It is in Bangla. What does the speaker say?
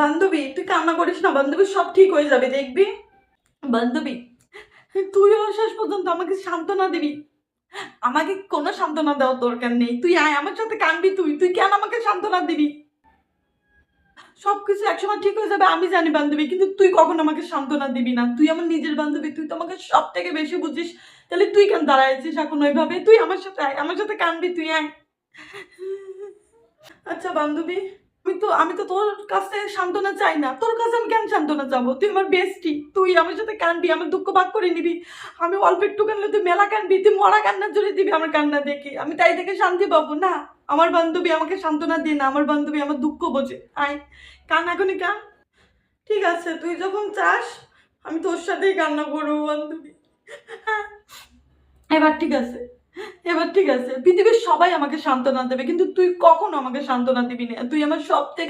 বান্ধবী তুই কান্না করিস না, বান্ধবী সব ঠিক হয়ে যাবে দেখবি। বান্ধবী তুইও শেষ পর্যন্ত আমাকে সান্ত্বনা দিবি। আমাকে কোনো সান্ত্বনা দেওয়ার দরকার নেই, তুই আয় আমার সাথে কানবি। তুই তুই কেন আমাকে সান্ত্বনা দিবি? সবকিছু একসময় ঠিক হয়ে যাবে আমি জানি বান্ধবী, কিন্তু তুই কখন আমাকে সান্ত্বনা দিবি না। তুই আমার নিজের বান্ধবী, তুই তো আমাকে সব থেকে বেশি বুঝিস। তাহলে তুই কেন দাঁড়াইছিস এখন ওইভাবে? তুই আমার সাথে আয়, আমার সাথে কানবি, তুই আয়। আচ্ছা বান্ধবী, আমি তো তোর কাছ থেকে সান্ত্বনা চাই না। তোর কাছে আমি কেন সান্ত্বনা চাবো? তুই আমার বেস্টি, তুই আমার সাথে কানবি, আমার দুঃখ ভাগ করে নিবি। আমি অল্প একটু কানলে তুই মেলা কানবি, তুই মরা কান্না জুড়ে দিবি আমার কান্না দেখে। আমি তাই থেকে শান্তি পাবো না। আমার বান্ধবী আমাকে সান্ত্বনা দিয়ে না, আমার বান্ধবী আমার দুঃখ বোঝে। আয় কান, এখনই কান। ঠিক আছে, তুই যখন চাস আমি তোর সাথেই কান্না করবো বান্ধবী। হ্যাঁ, এবার ঠিক আছে, এবার ঠিক আছে। পৃথিবীর সবাই আমাকে সান্ত্বনা দেবে, কিন্তু তুই কখনো আমাকে সান্ত্বনা দিবি না। তুই আমার সব থেকে